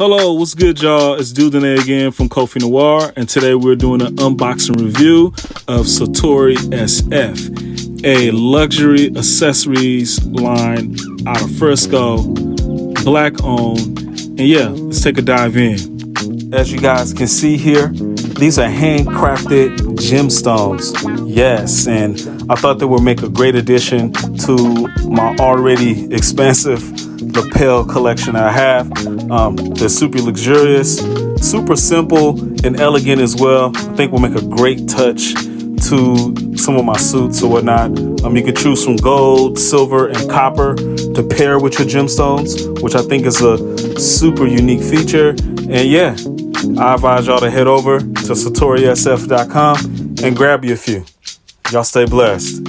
Hello, what's good, y'all? It's Dudene again from Kofi Noir, and today we're doing an unboxing review of Sartori SF, a luxury accessories line out of Frisco, black owned, and yeah, let's take a dive in. As you guys can see here, these are handcrafted gemstones. Yes, and I thought they would make a great addition to my already expansive lapel collection I have. They're super luxurious, super simple and elegant as well. I think will make a great touch to some of my suits or whatnot. You can choose from gold, silver, and copper to pair with your gemstones, which I think is a super unique feature. And yeah, I advise y'all to head over to sartorisf.com and grab you a few. Y'all stay blessed.